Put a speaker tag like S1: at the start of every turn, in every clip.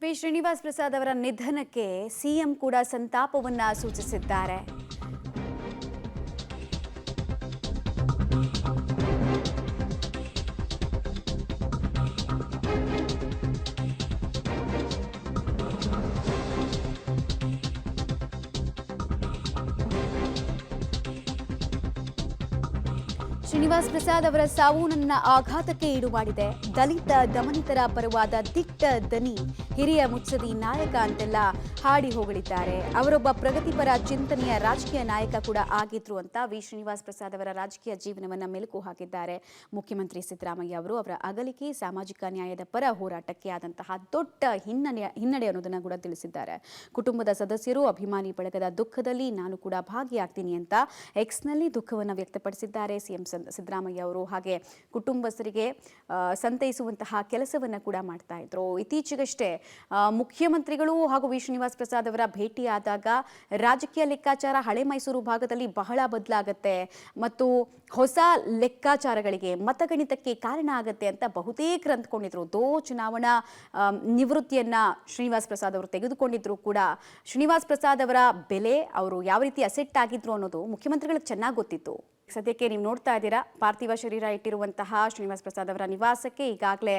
S1: V Srinivas Prasad ಅವರ ನಿಧನಕ್ಕೆ CM ಕೂಡ ಸಂತಾಪವನ್ನ ಸೂಚಿಸಿದ್ದಾರೆ. ಶ್ರೀನಿವಾಸ್ ಪ್ರಸಾದ್ ಅವರ ಸಾವು ನನ್ನ ಆಘಾತಕ್ಕೆ ಈಡು ಮಾಡಿದೆ. ದಲಿತ ದಮನಿತರ ಪರವಾದ ದಿಟ್ಟ ದನಿ, ಹಿರಿಯ ಮುತ್ಸದಿ ನಾಯಕ ಅಂತೆಲ್ಲ ಹಾಡಿ ಹೊಗಳಿದ್ದಾರೆ. ಅವರೊಬ್ಬ ಪ್ರಗತಿಪರ ಚಿಂತನೆಯ ರಾಜಕೀಯ ನಾಯಕ ಕೂಡ ಆಗಿದ್ರು ಅಂತ ವಿ ಶ್ರೀನಿವಾಸ್ ಪ್ರಸಾದ್ ಅವರ ರಾಜಕೀಯ ಜೀವನವನ್ನ ಮೆಲುಕು ಹಾಕಿದ್ದಾರೆ ಮುಖ್ಯಮಂತ್ರಿ ಸಿದ್ದರಾಮಯ್ಯ ಅವರು. ಅವರ ಅಗಲಿಕೆ ಸಾಮಾಜಿಕ ನ್ಯಾಯದ ಪರ ಹೋರಾಟಕ್ಕೆ ಆದಂತಹ ದೊಡ್ಡ ಹಿನ್ನಡೆ ಅನ್ನೋದನ್ನ ಕೂಡ ತಿಳಿಸಿದ್ದಾರೆ. ಕುಟುಂಬದ ಸದಸ್ಯರು, ಅಭಿಮಾನಿ ಬಳಗದ ದುಃಖದಲ್ಲಿ ನಾನು ಕೂಡ ಭಾಗಿಯಾಗ್ತೀನಿ ಅಂತ ಎಕ್ಸ್ನಲ್ಲಿ ದುಃಖವನ್ನು ವ್ಯಕ್ತಪಡಿಸಿದ್ದಾರೆ ಸಿಎಂ ಸಿದ್ದರಾಮಯ್ಯ ಅವರು. ಹಾಗೆ ಕುಟುಂಬಸ್ಥರಿಗೆ ಸಂತೈಸುವಂತಹ ಕೆಲಸವನ್ನ ಕೂಡ ಮಾಡ್ತಾ ಇದ್ರು. ಇತ್ತೀಚೆಗಷ್ಟೇ ಮುಖ್ಯಮಂತ್ರಿಗಳು ಹಾಗೂ ವಿ ಶ್ರೀನಿವಾಸ್ ಪ್ರಸಾದ್ ಅವರ ಭೇಟಿಯಾದಾಗ ರಾಜಕೀಯ ಲೆಕ್ಕಾಚಾರ ಹಳೆ ಮೈಸೂರು ಭಾಗದಲ್ಲಿ ಬಹಳ ಬದಲಾಗತ್ತೆ ಮತ್ತು ಹೊಸ ಲೆಕ್ಕಾಚಾರಗಳಿಗೆ ಮತಗಣಿತಕ್ಕೆ ಕಾರಣ ಆಗತ್ತೆ ಅಂತ ಬಹುತೇಕರು ಅಂದ್ಕೊಂಡಿದ್ರು. ಚುನಾವಣಾ ನಿವೃತ್ತಿಯನ್ನ ಶ್ರೀನಿವಾಸ್ ಪ್ರಸಾದ್ ಅವರು ತೆಗೆದುಕೊಂಡಿದ್ರು ಕೂಡ ಶ್ರೀನಿವಾಸ್ ಪ್ರಸಾದ್ ಅವರ ಬೆಲೆ, ಅವರು ಯಾವ ರೀತಿ ಅಸೆಟ್ ಆಗಿದ್ರು ಅನ್ನೋದು ಮುಖ್ಯಮಂತ್ರಿಗಳಿಗೆ ಚೆನ್ನಾಗಿ ಗೊತ್ತಿತ್ತು. ಸದ್ಯಕ್ಕೆ ನೀವು ನೋಡ್ತಾ ಇದ್ದೀರಾ, ಪಾರ್ಥಿವ ಶರೀರ ಇಟ್ಟಿರುವಂತಹ ಶ್ರೀನಿವಾಸ್ ಪ್ರಸಾದ್ ಅವರ ನಿವಾಸಕ್ಕೆ ಈಗಾಗಲೇ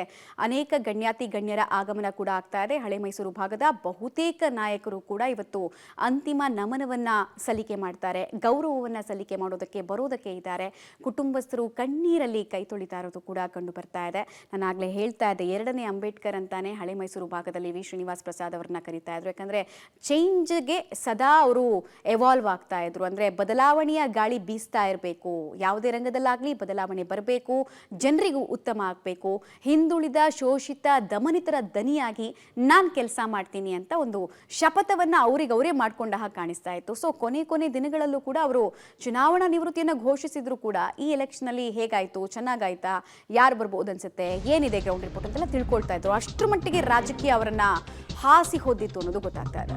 S1: ಅನೇಕ ಗಣ್ಯರ ಆಗಮನ ಕೂಡ ಆಗ್ತಾ ಇದೆ. ಹಳೆ ಮೈಸೂರು ಭಾಗದ ಬಹುತೇಕ ನಾಯಕರು ಕೂಡ ಇವತ್ತು ಅಂತಿಮ ನಮನವನ್ನ ಸಲ್ಲಿಕೆ ಮಾಡ್ತಾರೆ, ಗೌರವವನ್ನ ಸಲ್ಲಿಕೆ ಬರೋದಕ್ಕೆ ಇದ್ದಾರೆ. ಕುಟುಂಬಸ್ಥರು ಕಣ್ಣೀರಲ್ಲಿ ಕೈ ತೊಳಿತಾ ಇರೋದು ಕೂಡ ಕಂಡು ಬರ್ತಾ ಇದೆ. ನಾನು ಆಗ್ಲೇ ಹೇಳ್ತಾ ಇದ್ದೆ, 2ನೇ ಅಂಬೇಡ್ಕರ್ ಅಂತಾನೆ ಹಳೆ ಮೈಸೂರು ಭಾಗದಲ್ಲಿ ವಿ ಶ್ರೀನಿವಾಸ್ ಪ್ರಸಾದ್ ಅವರನ್ನ ಕರೀತಾ ಇದ್ರು. ಯಾಕಂದ್ರೆ ಚೇಂಜ್ಗೆ ಸದಾ ಅವರು ಎವಾಲ್ವ್ ಆಗ್ತಾ ಇದ್ರು. ಅಂದ್ರೆ ಬದಲಾವಣೆಯ ಗಾಳಿ ಬೀಸ್ತಾ ಇರಬೇಕು, ಯಾವುದೇ ರಂಗದಲ್ಲಾಗ್ಲಿ ಬದಲಾವಣೆ ಬರಬೇಕು, ಜನರಿಗೂ ಉತ್ತಮ ಆಗಬೇಕು, ಹಿಂದುಳಿದ ಶೋಷಿತ ದಮನಿತರ ದನಿಯಾಗಿ ನಾನು ಕೆಲಸ ಮಾಡ್ತೀನಿ ಅಂತ ಒಂದು ಶಪಥವನ್ನ ಅವರೇ ಮಾಡ್ಕೊಂಡ ಹಾಗೆ ಕಾಣಿಸ್ತಾ ಇತ್ತು. ಸೊ ಕೊನೆ ದಿನಗಳಲ್ಲೂ ಕೂಡ ಅವರು ಚುನಾವಣಾ ನಿವೃತ್ತಿಯನ್ನು ಘೋಷಿಸಿದ್ರು ಕೂಡ ಈ ಎಲೆಕ್ಷನ್ ಅಲ್ಲಿ ಹೇಗಾಯ್ತು, ಚೆನ್ನಾಗಾಯ್ತಾ, ಯಾರು ಬರ್ಬೋದು ಅನ್ಸುತ್ತೆ, ಏನಿದೆ ಗ್ರೌಂಡ್ ರಿಪೋರ್ಟ್ ಅಂತೆಲ್ಲ ತಿಳ್ಕೊಳ್ತಾ ಇದ್ರು. ಅಷ್ಟರ ಮಟ್ಟಿಗೆ ರಾಜಕೀಯ ಅವರನ್ನ ಹಾಸಿ ಹೊದ್ದಿತ್ತು ಅನ್ನೋದು ಗೊತ್ತಾಗ್ತಾ ಇದೆ.